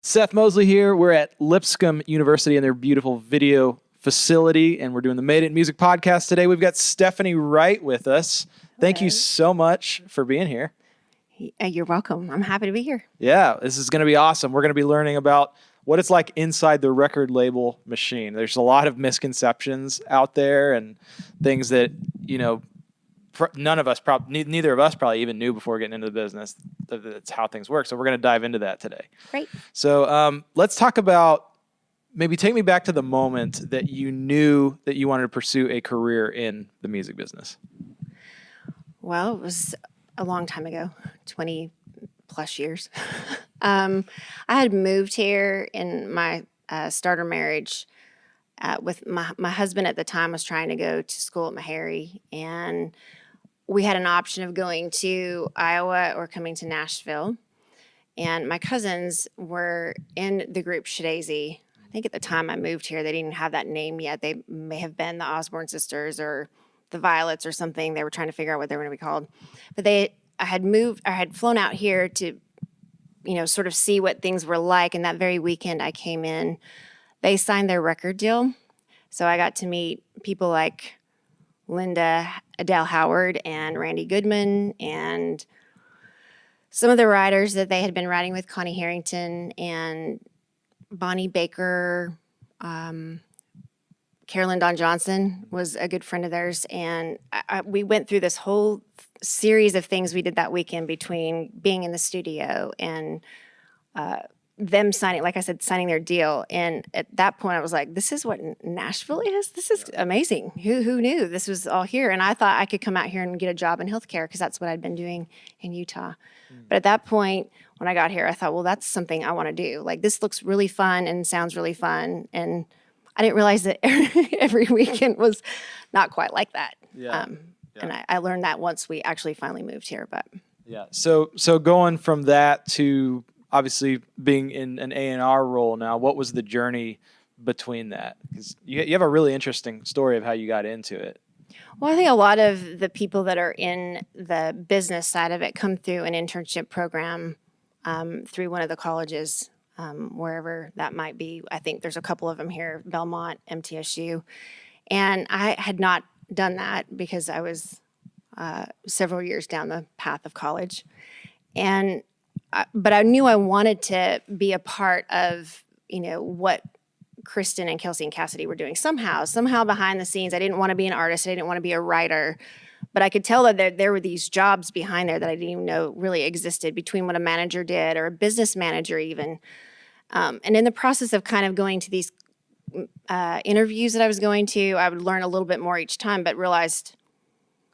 Seth Mosley here. We're at Lipscomb University in their beautiful video facility, and we're doing the Made It in Music podcast today. We've got Stephanie Wright with us. Thank you so much for being here. You're welcome. I'm happy to be here. Yeah, this is going to be awesome. We're going to be learning about what it's like inside the record label machine. There's a lot of misconceptions out there and things that, none of us, neither of us probably even knew before getting into the business. That's how things work. So we're going to dive into that today. Great. So let's talk about, maybe take me back to the moment that you knew that you wanted to pursue a career in the music business. Well, it was a long time ago, 20 plus years. I had moved here in my starter marriage with my husband at the time was trying to go to school at Meharry, and we had an option of going to Iowa or coming to Nashville. And my cousins were in the group Shadazy. I think at the time I moved here, they didn't have that name yet. They may have been the Osborne Sisters or the Violets or something. They were trying to figure out what they were going to be called. But I had flown out here to, sort of see what things were like. And that very weekend I came in, they signed their record deal. So I got to meet people like Linda Adele Howard and Randy Goodman and some of the writers that they had been writing with, Connie Harrington and Bonnie Baker. Carolyn Dawn Johnson was a good friend of theirs. And we went through this whole series of things we did that weekend between being in the studio and them signing, like I said, signing their deal. And at that point, I was like, this is what Nashville is? This is amazing. Who knew this was all here? And I thought I could come out here and get a job in healthcare because that's what I'd been doing in Utah. But at that point, when I got here, I thought, well, that's something I want to do. Like, this looks really fun and sounds really fun. And I didn't realize that every weekend was not quite like that. And I learned that once we actually finally moved here. But yeah, so going from that to obviously being in an A&R role now, what was the journey between that? Because you have a really interesting story of how you got into it. Well, I think a lot of the people that are in the business side of it come through an internship program through one of the colleges, wherever that might be. I think there's a couple of them here, Belmont, MTSU. And I had not done that because I was several years down the path of college. But I knew I wanted to be a part of, what Kristen and Kelsey and Cassidy were doing somehow behind the scenes. I didn't want to be an artist. I didn't want to be a writer. But I could tell that there were these jobs behind there that I didn't even know really existed, between what a manager did or a business manager even. And in the process of kind of going to these interviews that I was going to, I would learn a little bit more each time, but realized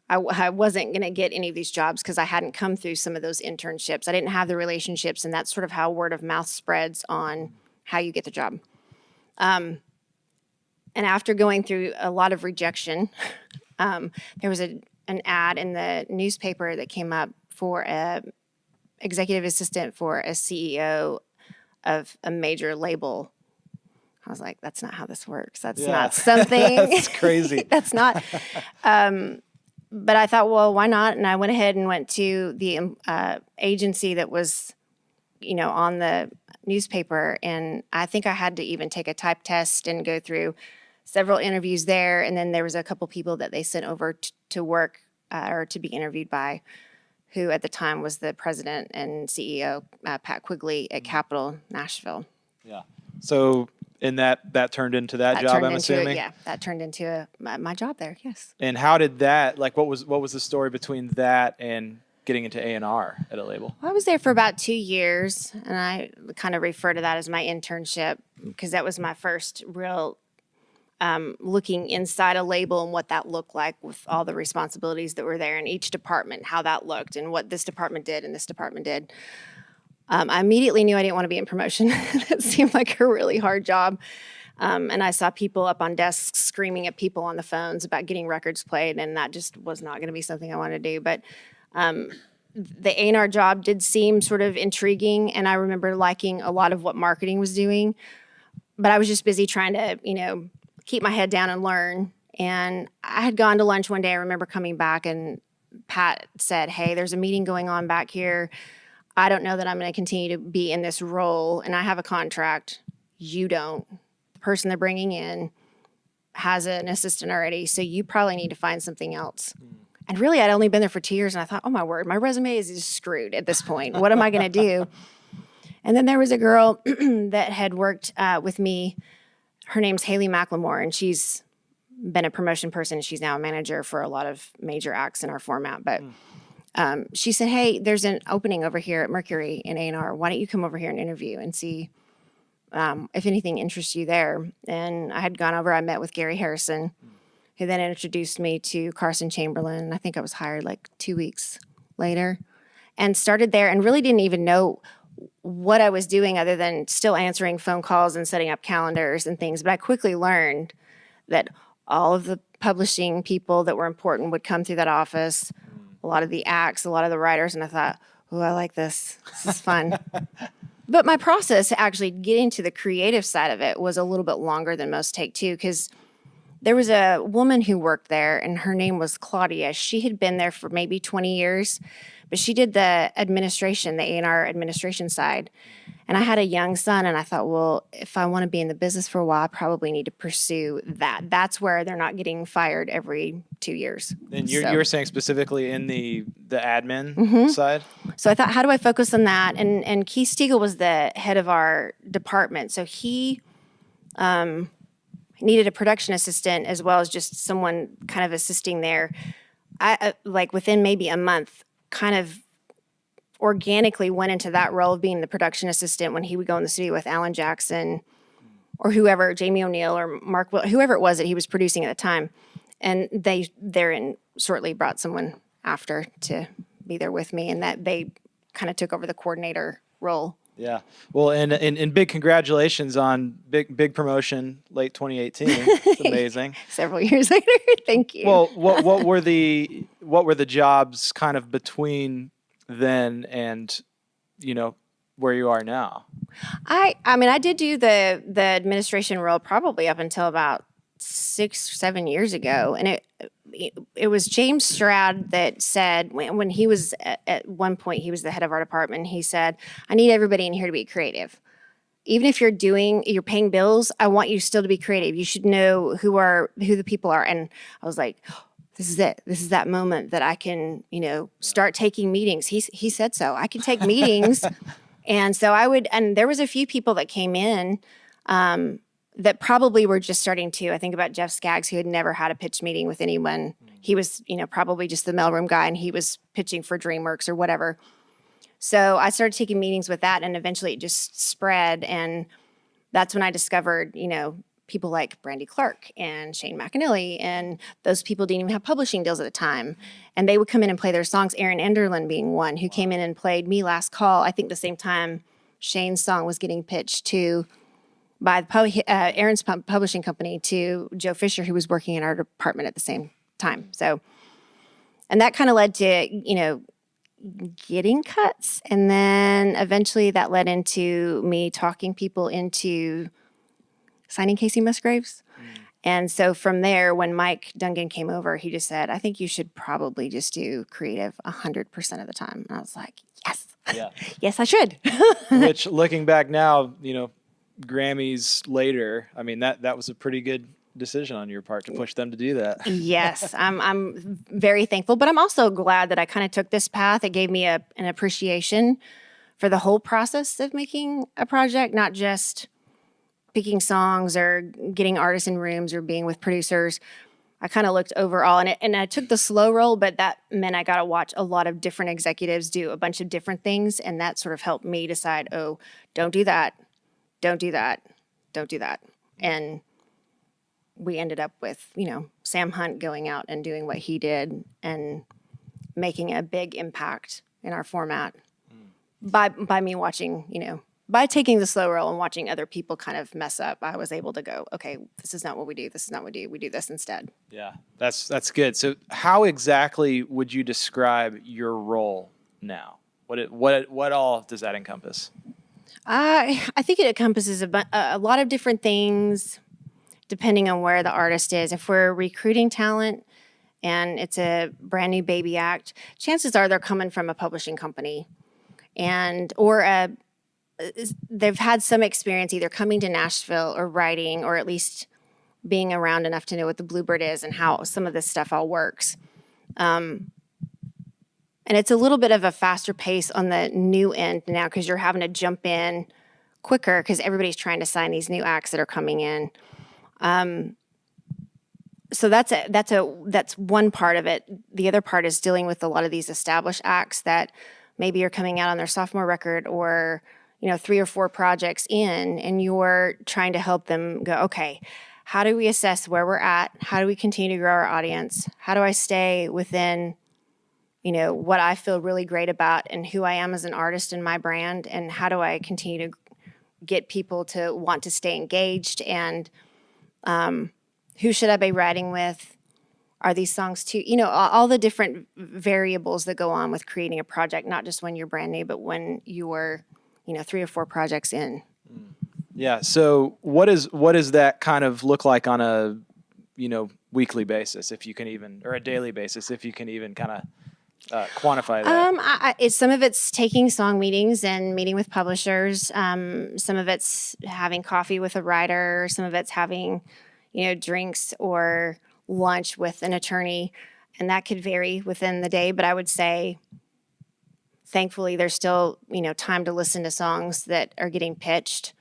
I wasn't going to get any of these jobs because I hadn't come through some of those internships. I didn't have the relationships, and that's sort of how word of mouth spreads on how you get the job. And after going through a lot of rejection, there was an ad in the newspaper that came up for an executive assistant for a CEO of a major label. I was like, that's not how this works. That's not something. That's crazy. That's not. But I thought, well, why not? And I went ahead and went to the agency that was, on the newspaper. And I think I had to even take a type test and go through several interviews there. And then there was a couple people that they sent over to work or to be interviewed by, who at the time was the president and CEO, Pat Quigley at Capitol Nashville. Yeah. So and that turned into that job, I'm assuming? That turned into my job there, yes. And how did that, what was the story between that and getting into A&R at a label? Well, I was there for about 2 years, and I kind of refer to that as my internship because that was my first real looking inside a label and what that looked like with all the responsibilities that were there in each department, how that looked and what this department did and this department did. I immediately knew I didn't want to be in promotion. That seemed like a really hard job. And I saw people up on desks screaming at people on the phones about getting records played, and that just was not going to be something I wanted to do. But the A&R job did seem sort of intriguing, and I remember liking a lot of what marketing was doing. But I was just busy trying to, keep my head down and learn. And I had gone to lunch one day. I remember coming back, and Pat said, "Hey, there's a meeting going on back here. I don't know that I'm going to continue to be in this role, and I have a contract. You don't. The person they're bringing in has an assistant already, so you probably need to find something else. And really, I'd only been there for 2 years, and I thought, oh my word, my resume is just screwed at this point. What am I going to do? And then there was a girl that had worked with me. Her name's Haley McLemore, and she's been a promotion person. She's now a manager for a lot of major acts in our format. But she said, hey, there's an opening over here at Mercury in A&R. Why don't you come over here and interview and see if anything interests you there? And I had gone over. I met with Gary Harrison, who then introduced me to Carson Chamberlain. I think I was hired like 2 weeks later and started there and really didn't even know what I was doing other than still answering phone calls and setting up calendars and things. But I quickly learned that all of the publishing people that were important would come through that office, a lot of the acts, a lot of the writers. And I thought, oh, I like this. This is fun. But my process to actually getting to the creative side of it was a little bit longer than most take too, because there was a woman who worked there and her name was Claudia. She had been there for maybe 20 years, but she did the administration, the A&R administration side. And I had a young son, and I thought, well, if I want to be in the business for a while, I probably need to pursue that. That's where they're not getting fired every 2 years. And you're saying specifically in the admin side? So I thought, how do I focus on that? And Keith Stiegel was the head of our department. So he needed a production assistant as well as just someone kind of assisting there. I like within maybe a month, kind of organically went into that role of being the production assistant when he would go in the studio with Alan Jackson or whoever, Jamie O'Neill or Mark, whoever it was that he was producing at the time. And they therein shortly brought someone after to be there with me, and that they kind of took over the coordinator role. Yeah. Well, and big congratulations on big promotion late 2018. It's amazing. Several years later. Thank you. Well, what were the jobs kind of between then and, where you are now? I mean, I did do the administration role probably up until about 6 or 7 years ago. And it was James Stroud that said, when he was at one point, he was the head of our department. He said, I need everybody in here to be creative. Even if you're paying bills, I want you still to be creative. You should know who the people are. And I was like, this is it. This is that moment that I can, start taking meetings. He said so. I can take meetings. And so and there was a few people that came in that probably were just starting to. I think about Jeff Skaggs, who had never had a pitch meeting with anyone. He was, probably just the mailroom guy, and he was pitching for DreamWorks or whatever. So I started taking meetings with that, and eventually it just spread. And that's when I discovered, people like Brandy Clark and Shane McAnally, and those people didn't even have publishing deals at the time. And they would come in and play their songs, Erin Enderlin being one, who came in and played Me Last Call, I think the same time Shane's song was getting pitched by Erin's publishing company to Joe Fisher, who was working in our department at the same time. So, and that kind of led to, getting cuts. And then eventually that led into me talking people into signing Kacey Musgraves. And so from there, when Mike Dungan came over, he just said, I think you should probably just do creative 100% of the time. And I was like, yes. Yeah. Yes, I should. Which, looking back now, Grammys later, I mean, that was a pretty good decision on your part to push them to do that. Yes, I'm very thankful, but I'm also glad that I kind of took this path. It gave me an appreciation for the whole process of making a project, not just picking songs or getting artists in rooms or being with producers. I kind of looked overall, and I took the slow roll, but that meant I got to watch a lot of different executives do a bunch of different things, and that sort of helped me decide, oh, don't do that, don't do that, don't do that. And we ended up with, Sam Hunt going out and doing what he did and making a big impact in our format by me watching, by taking the slow roll and watching other people kind of mess up. I was able to go, okay, this is not what we do. This is not what we do. We do this instead. Yeah, that's good. So how exactly would you describe your role now? What all does that encompass? I think it encompasses a lot of different things depending on where the artist is. If we're recruiting talent and it's a brand new baby act, chances are they're coming from a publishing company. or they've had some experience either coming to Nashville or writing, or at least being around enough to know what the Bluebird is and how some of this stuff all works. And it's a little bit of a faster pace on the new end now because you're having to jump in quicker because everybody's trying to sign these new acts that are coming in. So that's one part of it. The other part is dealing with a lot of these established acts that maybe are coming out on their sophomore record or 3 or 4 projects in, and you're trying to help them go, okay, how do we assess where we're at? How do we continue to grow our audience? How do I stay within, what I feel really great about and who I am as an artist and my brand? And how do I continue to get people to want to stay engaged? And who should I be writing with? Are these songs too, all the different variables that go on with creating a project, not just when you're brand new, but when you're, 3 or 4 projects in. Yeah. So what does that kind of look like on a, weekly basis, if you can even, or a daily basis, if you can even kind of quantify that? Some of it's taking song meetings and meeting with publishers. Some of it's having coffee with a writer. Some of it's having, drinks or lunch with an attorney. And that could vary within the day. But I would say, thankfully, there's still, time to listen to songs that are getting pitched.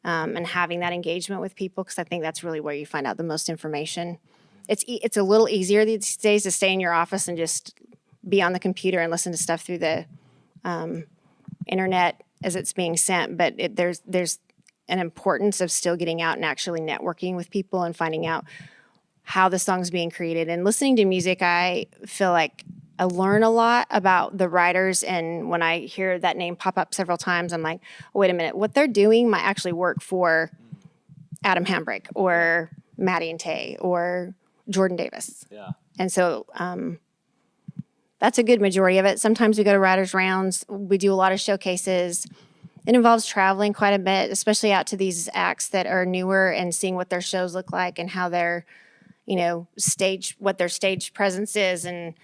And having that engagement with people, because I think that's really where you find out the most information. It's a little easier these days to stay in your office and just be on the computer and listen to stuff through the internet as it's being sent. But there's an importance of still getting out and actually networking with people and finding out how the song's being created. And listening to music, I feel like I learn a lot about the writers, and when I hear that name pop up several times, I'm like, oh, wait a minute, what they're doing might actually work for Adam Hambrick or Maddie and Tay or Jordan Davis. Yeah. And so that's a good majority of it. Sometimes we go to writers' rounds. We do a lot of showcases. It involves traveling quite a bit, especially out to these acts that are newer and seeing what their shows look like and how their, what their stage presence is and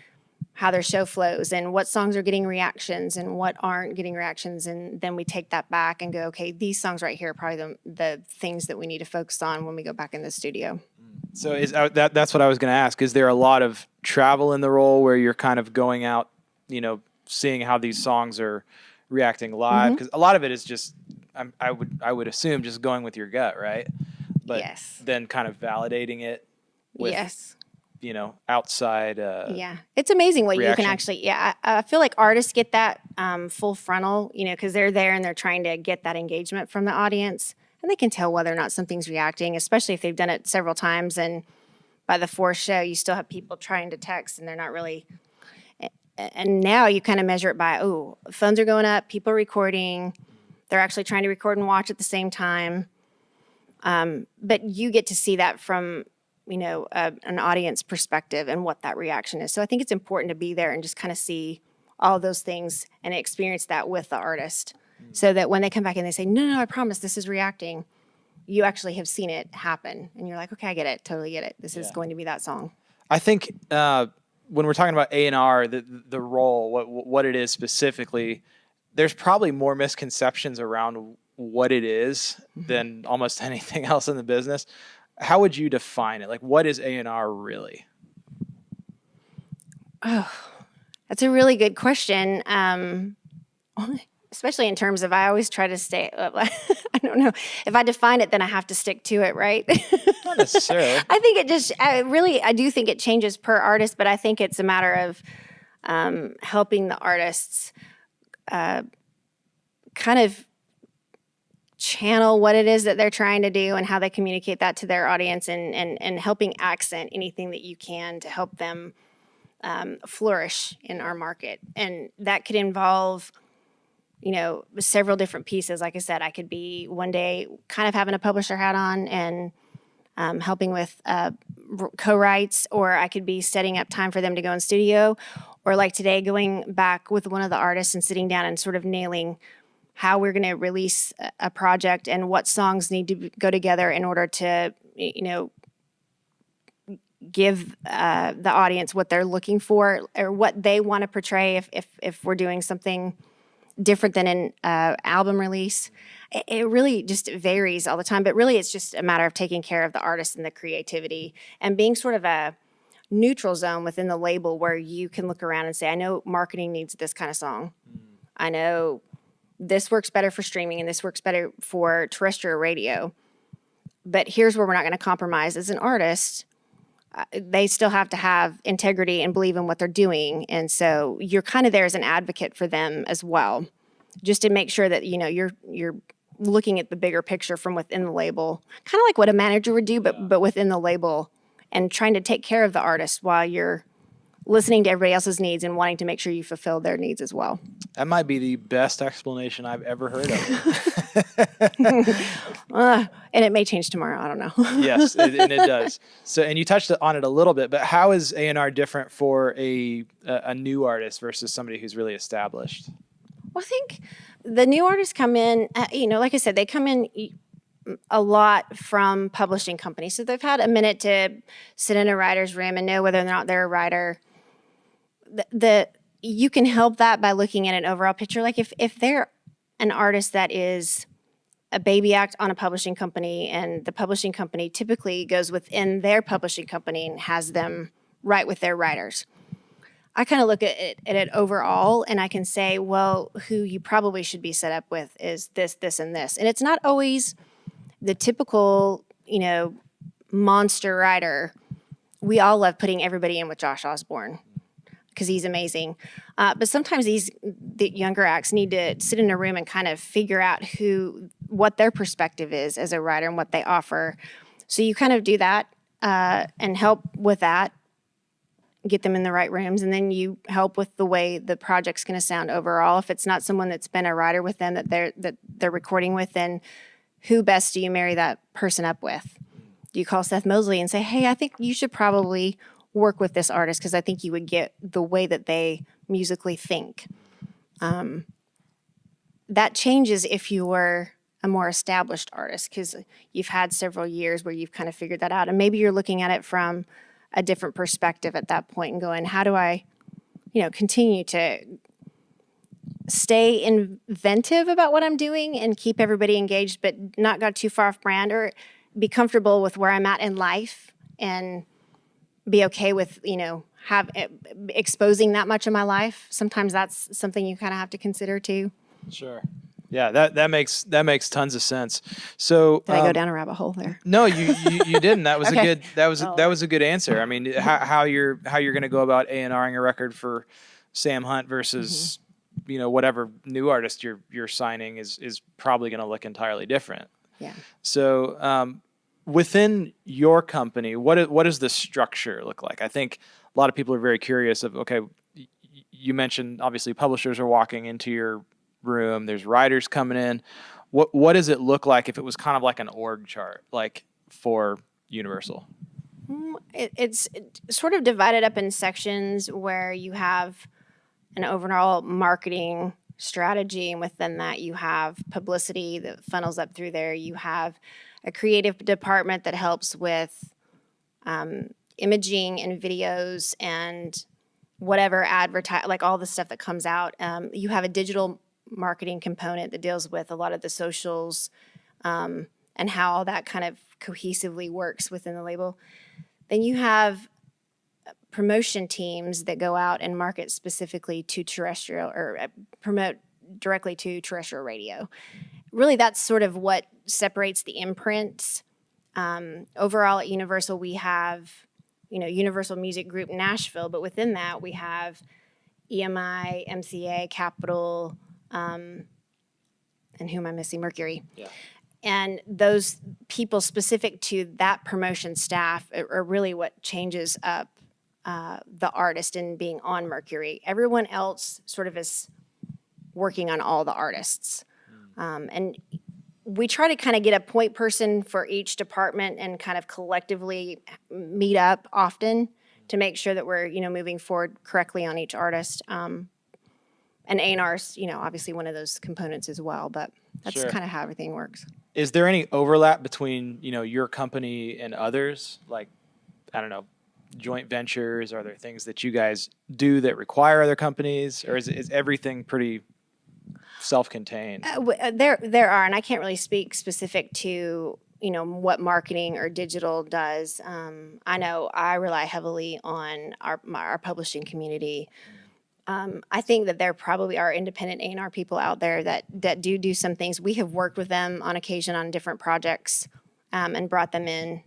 how their show flows and what songs are getting reactions and what aren't getting reactions. And then we take that back and go, okay, these songs right here are probably the things that we need to focus on when we go back in the studio. So that's what I was going to ask. Is there a lot of travel in the role where you're kind of going out, seeing how these songs are reacting live? Because a lot of it is just, I would assume, just going with your gut, right? But yes. Then kind of validating it with, yes. Outside. Yeah. It's amazing what reaction. You can actually, I feel like artists get that full frontal, because they're there and they're trying to get that engagement from the audience. And they can tell whether or not something's reacting, especially if they've done it several times. And by the 4th show, you still have people trying to text and they're not really. And now you kind of measure it by, phones are going up, people are recording. They're actually trying to record and watch at the same time. But you get to see that from, an audience perspective and what that reaction is. So I think it's important to be there and just kind of see all those things and experience that with the artist. So that when they come back and they say, no, I promise this is reacting, you actually have seen it happen. And you're like, okay, I get it. Totally get it. This is going to be that song. I think when we're talking about A&R, the role, what it is specifically, there's probably more misconceptions around what it is than almost anything else in the business. How would you define it? Like, what is A&R really? Oh, that's a really good question. Especially in terms of, I always try to stay, I don't know. If I define it, then I have to stick to it, right? Not necessarily. I think it just, I do think it changes per artist, but I think it's a matter of helping the artists kind of channel what it is that they're trying to do and how they communicate that to their audience and helping accent anything that you can to help them flourish in our market. And that could involve, several different pieces. Like I said, I could be one day kind of having a publisher hat on and helping with co-writes, or I could be setting up time for them to go in studio, or like today, going back with one of the artists and sitting down and sort of nailing how we're going to release a project and what songs need to go together in order to, give the audience what they're looking for or what they want to portray if we're doing something different than an album release. It really just varies all the time, but really it's just a matter of taking care of the artist and the creativity and being sort of a neutral zone within the label where you can look around and say, I know marketing needs this kind of song. I know this works better for streaming and this works better for terrestrial radio. But here's where we're not going to compromise. As an artist, they still have to have integrity and believe in what they're doing. And so you're kind of there as an advocate for them as well, just to make sure that, you're looking at the bigger picture from within the label, kind of like what a manager would do, but within the label, and trying to take care of the artist while you're listening to everybody else's needs and wanting to make sure you fulfill their needs as well. That might be the best explanation I've ever heard of. And it may change tomorrow. I don't know. Yes, and it does. So, and you touched on it a little bit, but how is A&R different for a new artist versus somebody who's really established? Well, I think the new artists come in, like I said, they come in a lot from publishing companies. So they've had a minute to sit in a writer's room and know whether or not they're a writer. You can help that by looking at an overall picture. Like if they're an artist that is a baby act on a publishing company, and the publishing company typically goes within their publishing company and has them write with their writers. I kind of look at it overall, and I can say, well, who you probably should be set up with is this, this, and this. And it's not always the typical, monster writer. We all love putting everybody in with Josh Osborne because he's amazing. But sometimes the younger acts need to sit in a room and kind of figure out what their perspective is as a writer and what they offer. So you kind of do that and help with that, get them in the right rooms, and then you help with the way the project's going to sound overall. If it's not someone that's been a writer with them that they're recording with, then who best do you marry that person up with? Do you call Seth Mosley and say, hey, I think you should probably work with this artist because I think you would get the way that they musically think. That changes if you were a more established artist because you've had several years where you've kind of figured that out. And maybe you're looking at it from a different perspective at that point and going, how do I, continue to stay inventive about what I'm doing and keep everybody engaged, but not go too far off brand, or be comfortable with where I'm at in life and be okay with, exposing that much of my life. Sometimes that's something you kind of have to consider too. Sure. Yeah, that makes tons of sense. So did I go down a rabbit hole there? No, you didn't. That was Okay. that was a good answer. I mean, how you're going to go about A&Ring a record for Sam Hunt versus whatever new artist you're signing is probably going to look entirely different. Yeah. So within your company, what does the structure look like? I think a lot of people are very curious of, okay, you mentioned obviously publishers are walking into your room, there's writers coming in. What does it look like if it was kind of like an org chart, like for Universal? It's sort of divided up in sections where you have an overall marketing strategy, and within that you have publicity that funnels up through there. You have a creative department that helps with imaging and videos and whatever like all the stuff that comes out. You have a digital marketing component that deals with a lot of the socials and how all that kind of cohesively works within the label. Then you have promotion teams that go out and market specifically to terrestrial or promote directly to terrestrial radio. Really, that's sort of what separates the imprints. Overall at Universal, we have, Universal Music Group Nashville, but within that we have EMI, MCA, Capitol, and who am I missing? Mercury. Yeah. And those people specific to that promotion staff are really what changes up the artist in being on Mercury. Everyone else sort of is working on all the artists. And we try to kind of get a point person for each department and kind of collectively meet up often to make sure that we're, moving forward correctly on each artist. And A&R's, obviously one of those components as well, but that's Sure. kind of how everything works. Is there any overlap between, your company and others? Like, I don't know, joint ventures? Are there things that you guys do that require other companies? Or is everything pretty self-contained. There are, and I can't really speak specific to what marketing or digital does. I know I rely heavily on our publishing community. I think that there probably are independent A&R people out there that do some things. We have worked with them on occasion on different projects and brought them in.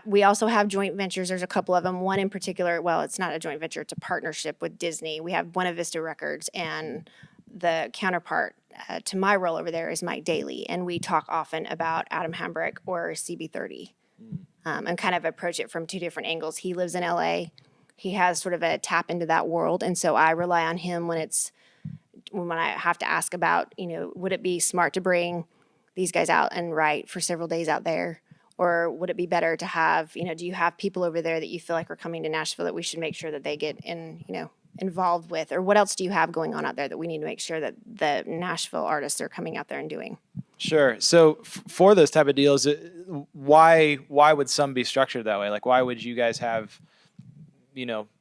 We also have joint ventures. There's a couple of them. One in particular, well, it's not a joint venture. It's a partnership with Disney. We have Buena Vista Records, and the counterpart to my role over there is Mike Daly. And we talk often about Adam Hambrick or CB30 and kind of approach it from two different angles. He lives in LA. He has sort of a tap into that world. And so I rely on him when I have to ask about, would it be smart to bring these guys out and write for several days out there? Or would it be better to have, do you have people over there that you feel like are coming to Nashville that we should make sure that they get involved with? Or what else do you have going on out there that we need to make sure that the Nashville artists are coming out there and doing? Sure. So for those type of deals, why would some be structured that way? Like, why would you guys have,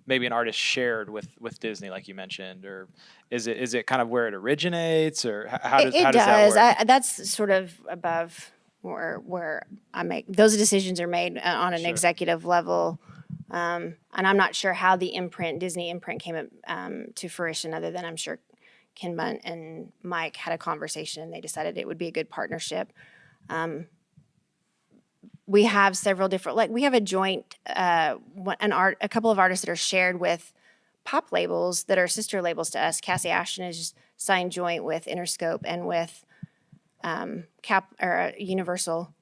maybe an artist shared with Disney, like you mentioned, or is it kind of where it originates, or how does that work? That's sort of above where I make those decisions are made on an executive level. And I'm not sure how the Disney imprint came to fruition, other than I'm sure Ken Bunt and Mike had a conversation and they decided it would be a good partnership. We have several different, we have a joint, a couple of artists that are shared with pop labels that are sister labels to us. Cassie Ashton is signed joint with Interscope and with Universal,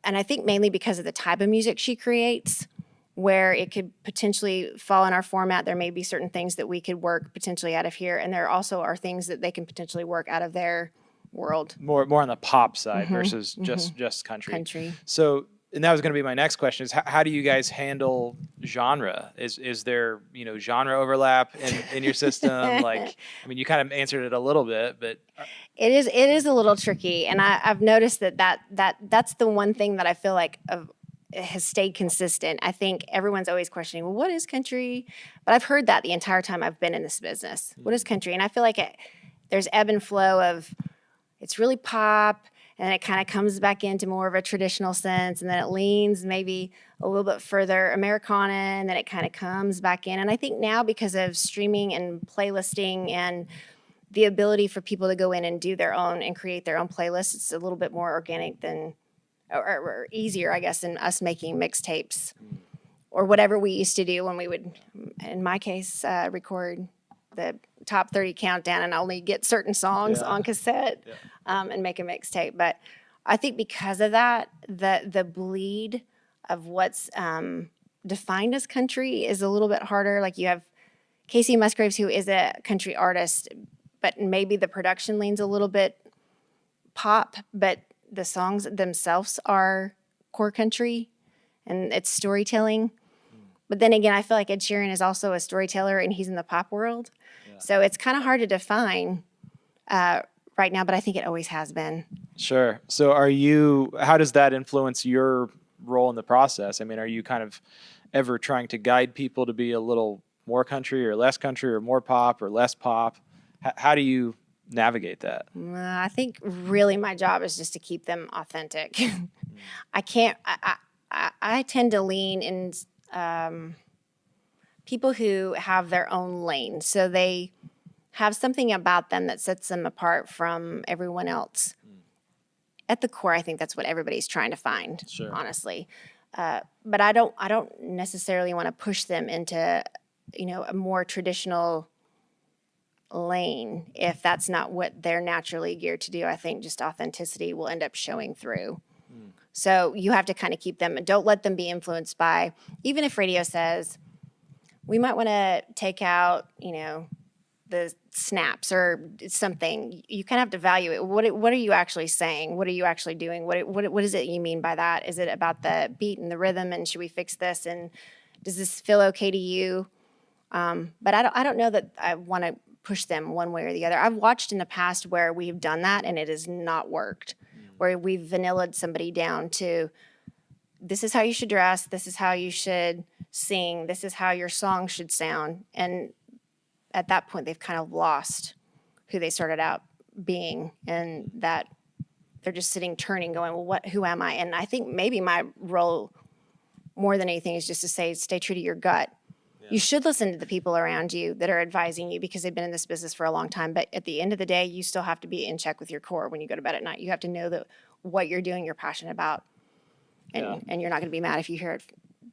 and I think mainly because of the type of music she creates, where it could potentially fall in our format. There may be certain things that we could work potentially out of here, and there also are things that they can potentially work out of their world. More on the pop side versus just country. So, and that was going to be my next question: is how do you guys handle genre? Is there genre overlap in your system? You kind of answered it a little bit, but it is a little tricky, and I've noticed that's the one thing that I feel like has stayed consistent. I think everyone's always questioning, well, what is country? But I've heard that the entire time I've been in this business. What is country? And I feel like there's ebb and flow of it's really pop, and it kind of comes back into more of a traditional sense, and then it leans maybe a little bit further Americana, and then it kind of comes back in. And I think now, because of streaming and playlisting and the ability for people to go in and do their own and create their own playlists, it's a little bit more organic than, or easier, I guess, than us making mixtapes or whatever we used to do when we would, in my case, record the top 30 countdown and only get certain songs on cassette and make a mixtape. But I think because of that, the bleed of what's defined as country is a little bit harder. Like, you have Kacey Musgraves, who is a country artist, but maybe the production leans a little bit pop, but the songs themselves are core country and it's storytelling. But then again, I feel like Ed Sheeran is also a storyteller and he's in the pop world. So it's kind of hard to define right now, but I think it always has been. Sure. So how does that influence your role in the process? I mean, are you kind of ever trying to guide people to be a little more country or less country, or more pop or less pop? How do you navigate that? I think really my job is just to keep them authentic. I tend to lean in people who have their own lane. So they have something about them that sets them apart from everyone else. At the core, I think that's what everybody's trying to find, honestly. But I don't necessarily want to push them into, a more traditional lane if that's not what they're naturally geared to do. I think just authenticity will end up showing through. So you have to kind of keep them, and don't let them be influenced by, even if radio says, we might want to take out, the snaps or something. You kind of have to value it. What are you actually saying? What are you actually doing? What is it you mean by that? Is it about the beat and the rhythm, and should we fix this? And does this feel okay to you? But I don't know that I want to push them one way or the other. I've watched in the past where we've done that and it has not worked. Where we've vanillaed somebody down to, this is how you should dress, this is how you should sing, this is how your song should sound. And at that point they've kind of lost who they started out being, and that they're just sitting turning going, well, who am I? And I think maybe my role more than anything is just to say, stay true to your gut. You should listen to the people around you that are advising you because they've been in this business for a long time. But at the end of the day, you still have to be in check with your core when you go to bed at night. You have to know that what you're doing, you're passionate about. And you're not going to be mad if you hear it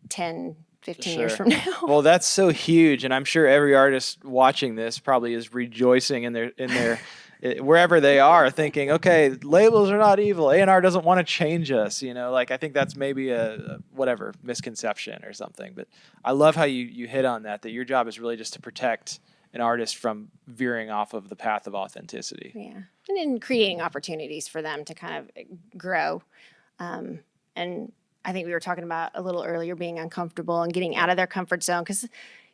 10, 15 years from now. Well, that's so huge. And I'm sure every artist watching this probably is rejoicing in their wherever they are, thinking, okay, labels are not evil. A&R doesn't want to change us. Like, I think that's maybe a whatever misconception or something. But I love how you hit on that your job is really just to protect an artist from veering off of the path of authenticity. Yeah. And then creating opportunities for them to kind of grow. And I think we were talking about a little earlier being uncomfortable and getting out of their comfort zone, because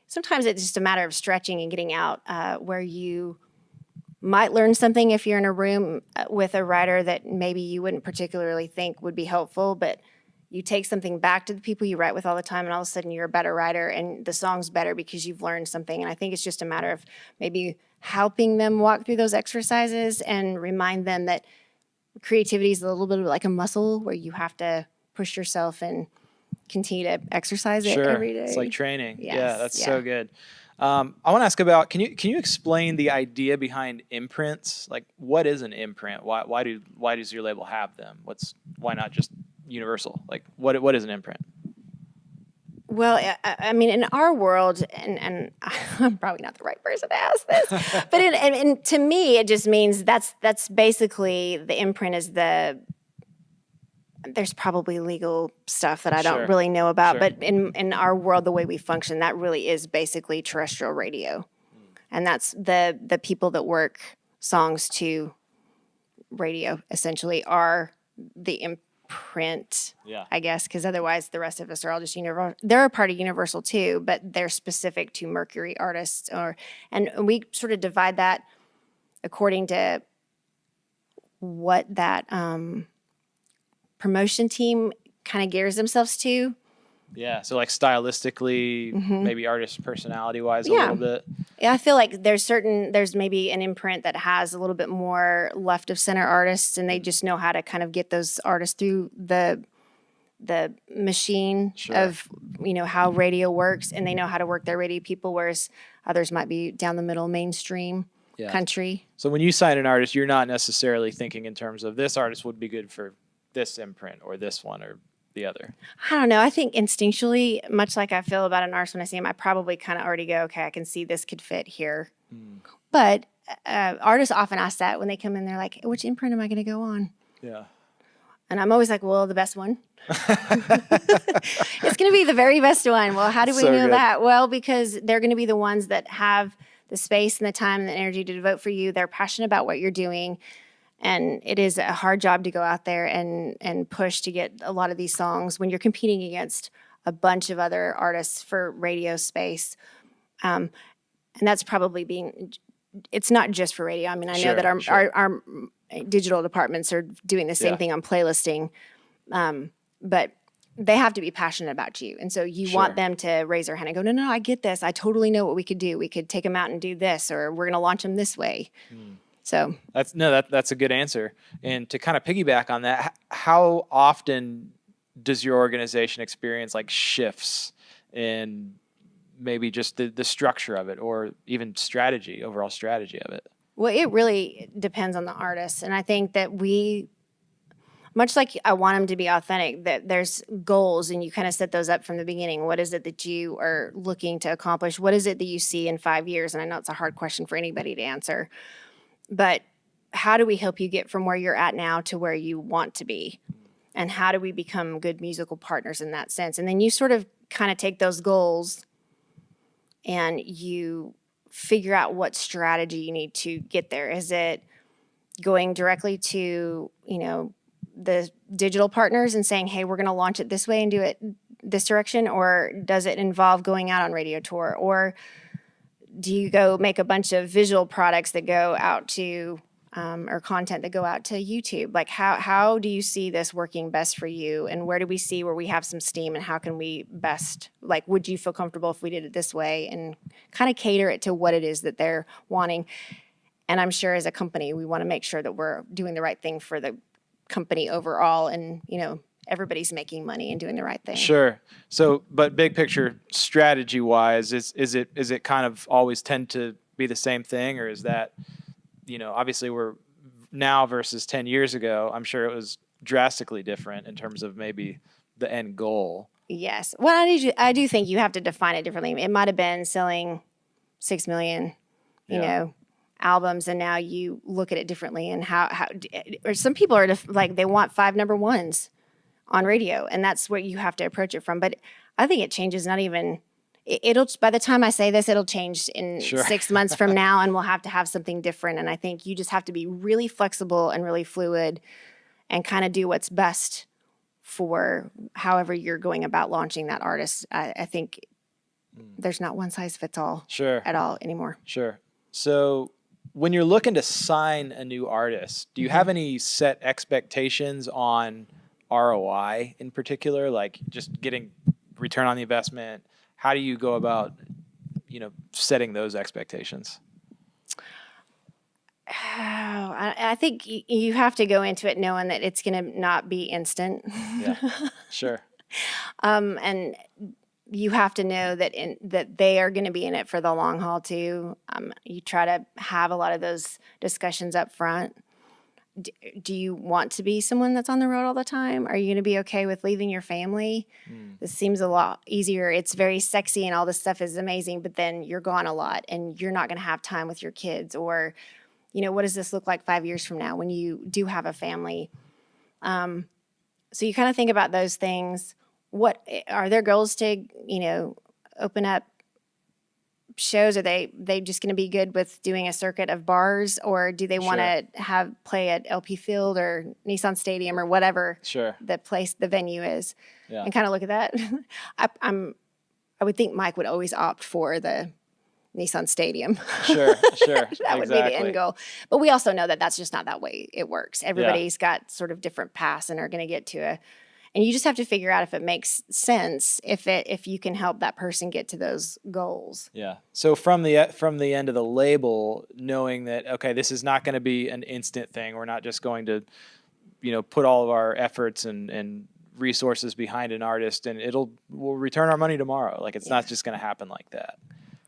sometimes it's just a matter of stretching and getting out where you might learn something if you're in a room with a writer that maybe you wouldn't particularly think would be helpful, but you take something back to the people you write with all the time, and all of a sudden you're a better writer and the song's better because you've learned something. And I think it's just a matter of maybe helping them walk through those exercises and remind them that creativity is a little bit like a muscle where you have to push yourself and continue to exercise it every day. It's like training. Yes. Yeah, that's so good. I want to ask about, can you explain the idea behind imprints? Like, what is an imprint? Why does your label have them? Why not just Universal? Like, what is an imprint? Well, I mean, in our world, and I'm probably not the right person to ask this, but and to me, it just means that's basically the imprint is there's probably legal stuff that I don't really know about, but in our world, the way we function, that really is basically terrestrial radio. And that's the people that work songs to radio, essentially, are the imprint, I guess, because otherwise the rest of us are all just Universal. They're a part of Universal too, but they're specific to Mercury artists. And we sort of divide that according to what that promotion team kind of gears themselves to. Yeah, so like stylistically, maybe artist personality-wise a little bit. Yeah, I feel like there's maybe an imprint that has a little bit more left of center artists, and they just know how to kind of get those artists through the machine of how radio works, and they know how to work their radio people, whereas others might be down the middle, mainstream country. So when you sign an artist, you're not necessarily thinking in terms of this artist would be good for this imprint or this one or the other. I don't know. I think instinctually, much like I feel about an artist when I see him, I probably kind of already go, okay, I can see this could fit here. But artists often ask that when they come in. They're like, which imprint am I going to go on? Yeah. And I'm always like, well, the best one. It's going to be the very best one. Well, how do we know that? Well, because they're going to be the ones that have the space and the time and the energy to devote for you. They're passionate about what you're doing. And it is a hard job to go out there and push to get a lot of these songs when you're competing against a bunch of other artists for radio space. And that's probably it's not just for radio. I mean, I know that our digital departments are doing the same thing on playlisting, but they have to be passionate about you. And so you want them to raise their hand and go, no, I get this. I totally know what we could do. We could take them out and do this, or we're going to launch them this way. So that's a good answer. And to kind of piggyback on that, how often does your organization experience like shifts in maybe just the structure of it, or even overall strategy of it? Well, it really depends on the artist. And I think that much like I want them to be authentic, that there's goals and you kind of set those up from the beginning. What is it that you are looking to accomplish? What is it that you see in 5 years? And I know it's a hard question for anybody to answer. But how do we help you get from where you're at now to where you want to be? And how do we become good musical partners in that sense? And then you sort of kind of take those goals and you figure out what strategy you need to get there. Is it going directly to, the digital partners and saying, hey, we're going to launch it this way and do it this direction? Or does it involve going out on radio tour? Or do you go make a bunch of visual products that go out to or content that go out to YouTube? Like, how do you see this working best for you? And where do we see where we have some steam, and how can we best, like, would you feel comfortable if we did it this way, and kind of cater it to what it is that they're wanting? And I'm sure as a company, we want to make sure that we're doing the right thing for the company overall, and, everybody's making money and doing the right thing. Sure. So, but big picture strategy wise, is it kind of always tend to be the same thing, or is that, obviously we're now versus 10 years ago, I'm sure it was drastically different in terms of maybe the end goal. Yes. Well, I do think you have to define it differently. It might have been selling 6 million, albums, and now you look at it differently. And or some people are like, they want 5 number ones on radio, and that's where you have to approach it from. But I think it changes. Not even it'll, by the time I say this, it'll change in 6 months from now, and we'll have to have something different. And I think you just have to be really flexible and really fluid, and kind of do what's best for however you're going about launching that artist. I think there's not one size fits all at all anymore. Sure. So when you're looking to sign a new artist, do you have any set expectations on ROI in particular, like just getting return on the investment? How do you go about, setting those expectations? I think you have to go into it knowing that it's going to not be instant. Yeah, sure. And you have to know that they are going to be in it for the long haul too. You try to have a lot of those discussions up front. Do you want to be someone that's on the road all the time? Are you going to be okay with leaving your family? This seems a lot easier. It's very sexy and all this stuff is amazing, but then you're gone a lot and you're not going to have time with your kids. Or, what does this look like 5 years from now when you do have a family? So you kind of think about those things. What are their goals to, open up shows? Are they just going to be good with doing a circuit of bars, or do they want to play at LP Field or Nissan Stadium or whatever the venue is? And kind of look at that. I would think Mike would always opt for the Nissan Stadium. Sure. That would be the end goal. But we also know that that's just not that way it works. Everybody's got sort of different paths and are going to get to and you just have to figure out if it makes sense, if you can help that person get to those goals. Yeah. So from the end of the label, knowing that, okay, this is not going to be an instant thing. We're not just going to, put all of our efforts and resources behind an artist and we'll return our money tomorrow. Like it's not just going to happen like that.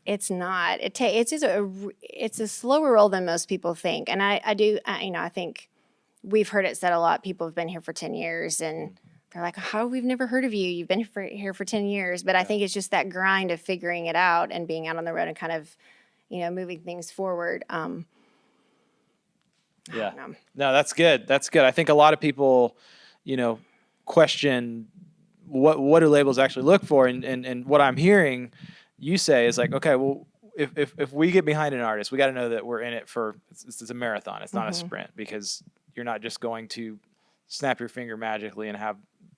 It's not. It's a slower roll than most people think. And I think we've heard it said a lot. People have been here for 10 years and they're like, how we've never heard of you. You've been here for 10 years. But I think it's just that grind of figuring it out and being out on the road and kind of, moving things forward. No, that's good. I think a lot of people, question what do labels actually look for. And what I'm hearing you say is like, okay, well, if we get behind an artist, we got to know that we're in it for, it's a marathon. It's not a sprint, because you're not just going to snap your finger magically and have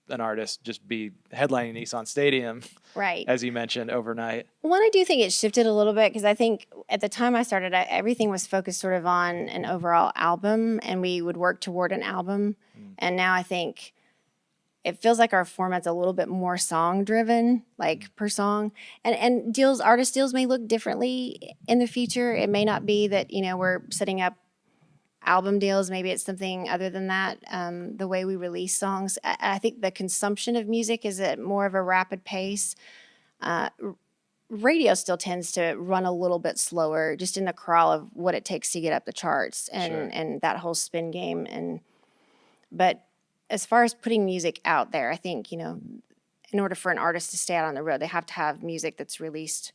an artist just be headlining Nissan Stadium, right? As you mentioned, overnight. Well, I do think it shifted a little bit, because I think at the time I started, everything was focused sort of on an overall album, and we would work toward an album. And now I think it feels like our format's a little bit more song driven, like per song. And artist deals may look differently in the future. It may not be that, we're setting up album deals. Maybe it's something other than that. The way we release songs. I think the consumption of music is at more of a rapid pace. Radio still tends to run a little bit slower, just in the crawl of what it takes to get up the charts and that whole spin game. But as far as putting music out there, I think, in order for an artist to stay out on the road, they have to have music that's released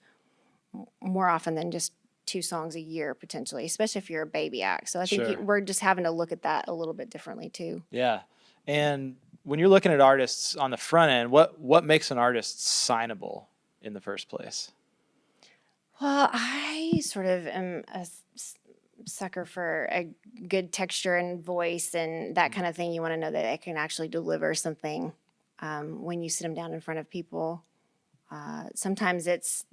more often than just 2 songs a year, potentially, especially if you're a baby act. So I think we're just having to look at that a little bit differently too. Yeah. And when you're looking at artists on the front end, what makes an artist signable in the first place? Well, I sort of am a sucker for a good texture and voice and that kind of thing. You want to know that they can actually deliver something when you sit them down in front of people. Sometimes it's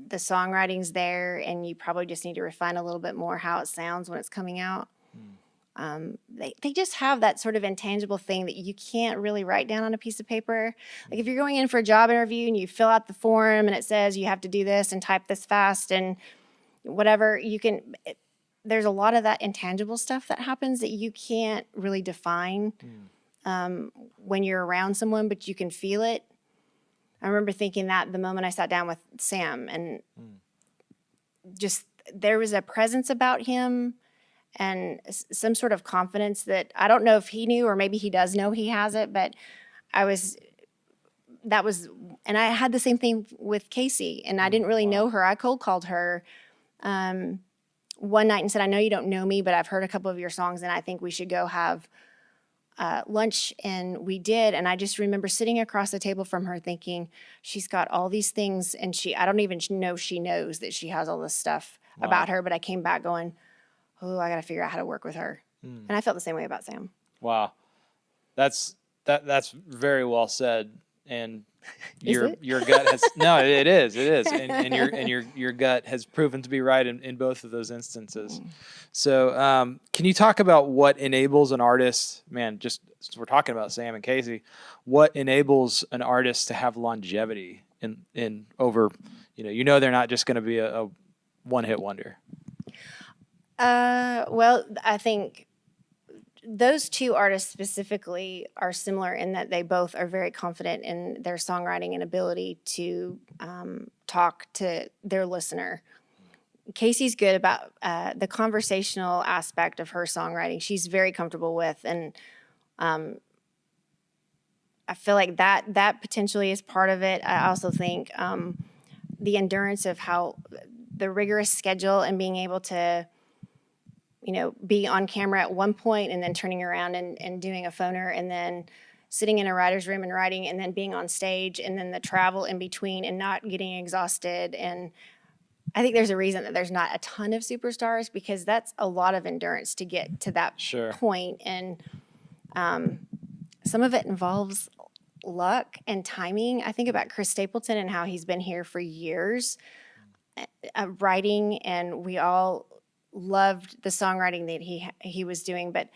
the songwriting's there, and you probably just need to refine a little bit more how it sounds when it's coming out. They just have that sort of intangible thing that you can't really write down on a piece of paper. Like if you're going in for a job interview and you fill out the form and it says you have to do this and type this fast and whatever, there's a lot of that intangible stuff that happens that you can't really define when you're around someone, but you can feel it. I remember thinking that the moment I sat down with Sam, and just there was a presence about him and some sort of confidence that I don't know if he knew, or maybe he does know he has it, but and I had the same thing with Kacey, and I didn't really know her. I cold called her one night and said, I know you don't know me, but I've heard a couple of your songs and I think we should go have lunch. And we did. And I just remember sitting across the table from her thinking, she's got all these things, and I don't even know she knows that she has all this stuff about her. But I came back going, oh, I got to figure out how to work with her. And I felt the same way about Sam. Wow. That's very well said. And your gut has it is. And your gut has proven to be right in both of those instances. So can you talk about what enables an artist, just since we're talking about Sam and Kacey, what enables an artist to have longevity in over, they're not just going to be a one-hit wonder? Well, I think those two artists specifically are similar in that they both are very confident in their songwriting and ability to talk to their listener. Kacey's good about the conversational aspect of her songwriting. She's very comfortable with, and I feel like that potentially is part of it. I also think the endurance of how the rigorous schedule and being able to be on camera at one point and then turning around and doing a phoner and then sitting in a writer's room and writing and then being on stage and then the travel in between and not getting exhausted. And I think there's a reason that there's not a ton of superstars, because that's a lot of endurance to get to that point. And some of it involves luck and timing. I think about Chris Stapleton and how he's been here for years writing, and we all loved the songwriting that he was doing, but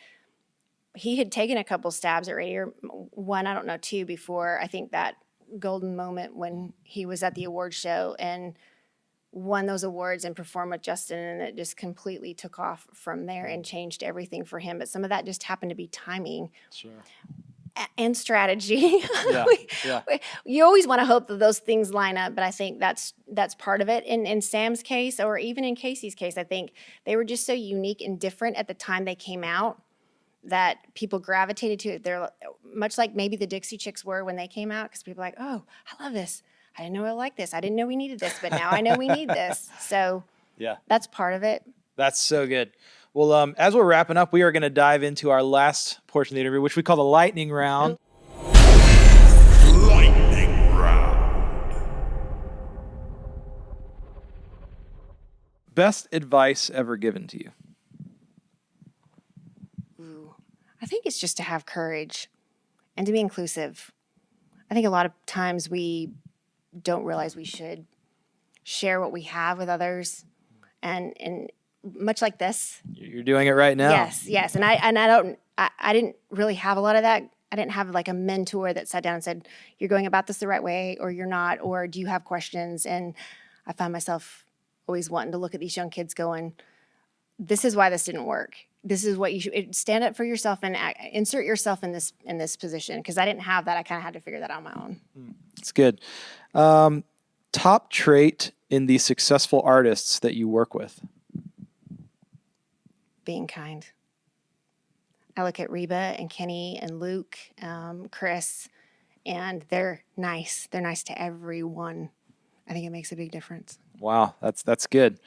he had taken a couple stabs at radio, one, I don't know, two before I think that golden moment when he was at the award show and won those awards and performed with Justin, and it just completely took off from there and changed everything for him. But some of that just happened to be timing. Sure. And strategy. Yeah. You always want to hope that those things line up, but I think that's part of it. In Sam's case, or even in Kacey's case, I think they were just so unique and different at the time they came out that people gravitated to it. They're much like maybe the Dixie Chicks were when they came out, because people are like, oh, I love this. I didn't know I liked this. I didn't know we needed this, but now I know we need this. So that's part of it. That's so good. Well, as we're wrapping up, we are going to dive into our last portion of the interview, which we call the lightning round. Lightning round. Best advice ever given to you? I think it's just to have courage and to be inclusive. I think a lot of times we don't realize we should share what we have with others, and much like this. You're doing it right now. Yes. And I didn't really have a lot of that. I didn't have like a mentor that sat down and said, you're going about this the right way, or you're not, or do you have questions? And I found myself always wanting to look at these young kids going, this is why this didn't work. This is what you should stand up for yourself and insert yourself in this position. Because I didn't have that. I kind of had to figure that out on my own. That's good. Top trait in the successful artists that you work with? Being kind. I look at Reba and Kenny and Luke, Chris, and they're nice. They're nice to everyone. I think it makes a big difference. Wow, that's good.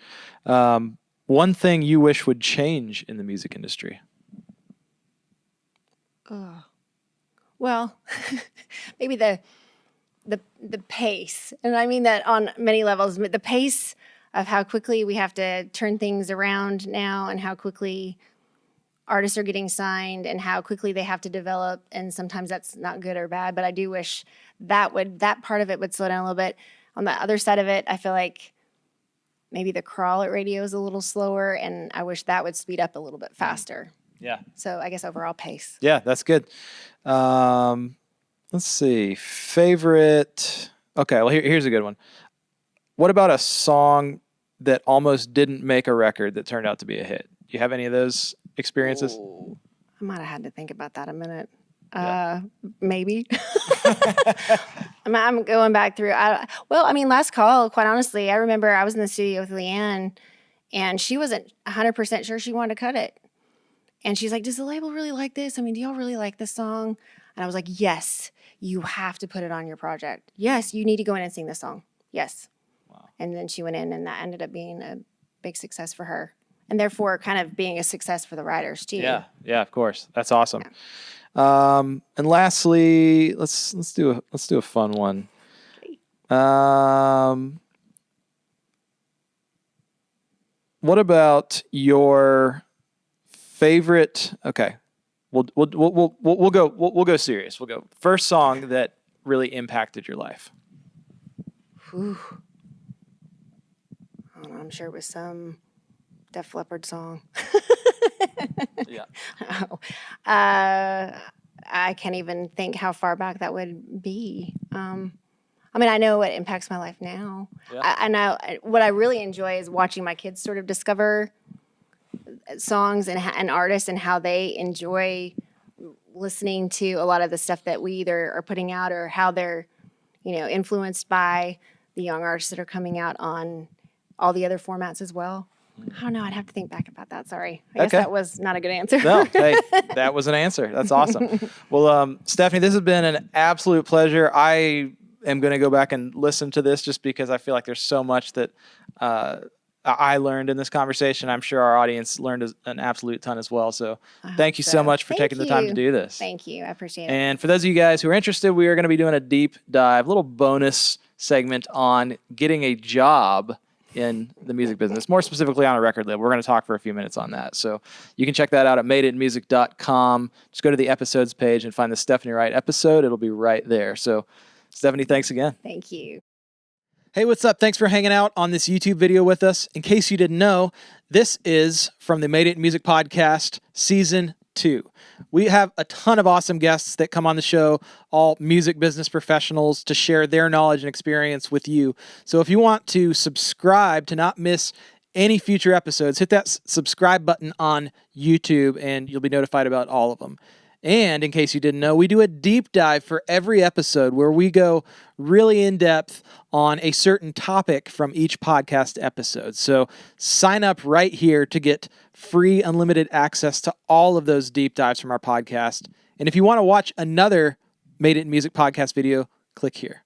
One thing you wish would change in the music industry? Well, maybe the pace, and I mean that on many levels. The pace of how quickly we have to turn things around now, and how quickly artists are getting signed, and how quickly they have to develop. And sometimes that's not good or bad, but I do wish that part of it would slow down a little bit. On the other side of it, I feel like maybe the crawl at radio is a little slower, and I wish that would speed up a little bit faster. Yeah. So I guess overall pace. Yeah, that's good. Let's see. Favorite. Okay, well, here's a good one. What about a song that almost didn't make a record that turned out to be a hit? Do you have any of those experiences? Ooh, I might have had to think about that a minute. Yeah. Maybe. I'm going back through. Last call, quite honestly, I remember I was in the studio with Leanne, and she wasn't 100% sure she wanted to cut it. And she's like, does the label really like this? I mean, do y'all really like this song? And I was like, yes, you have to put it on your project. Yes, you need to go in and sing this song. Yes. Wow. And then she went in, and that ended up being a big success for her. And therefore kind of being a success for the writers too. Yeah, of course. That's awesome. Yeah. And lastly, let's do a fun one. What about your favorite? Okay, we'll go serious. We'll go first song that really impacted your life. Whew. I don't know, I'm sure it was some Def Leppard song. Yeah. I can't even think how far back that would be. I know it impacts my life now. Yeah. I know what I really enjoy is watching my kids sort of discover songs and artists and how they enjoy listening to a lot of the stuff that we either are putting out or how they're, influenced by the young artists that are coming out on all the other formats as well. I don't know. I'd have to think back about that. Sorry. I guess that was not a good answer. No, hey, that was an answer. That's awesome. Well, Stephanie, this has been an absolute pleasure. I am going to go back and listen to this just because I feel like there's so much that I learned in this conversation. I'm sure our audience learned an absolute ton as well. So thank you so much for taking the time to do this. Thank you. I appreciate it. And for those of you guys who are interested, we are going to be doing a deep dive, little bonus segment on getting a job in the music business, more specifically on a record label. We're going to talk for a few minutes on that. So you can check that out at madeitmusic.com. Just go to the episodes page and find the Stephanie Wright episode. It'll be right there. So Stephanie, thanks again. Thank you. Hey, what's up? Thanks for hanging out on this YouTube video with us. In case you didn't know, this is from the Made It in Music podcast, Season 2. We have a ton of awesome guests that come on the show, all music business professionals, to share their knowledge and experience with you. So if you want to subscribe to not miss any future episodes, hit that subscribe button on YouTube and you'll be notified about all of them. And in case you didn't know, we do a deep dive for every episode where we go really in depth on a certain topic from each podcast episode. So sign up right here to get free unlimited access to all of those deep dives from our podcast. And if you want to watch another Made It in Music podcast video, click here.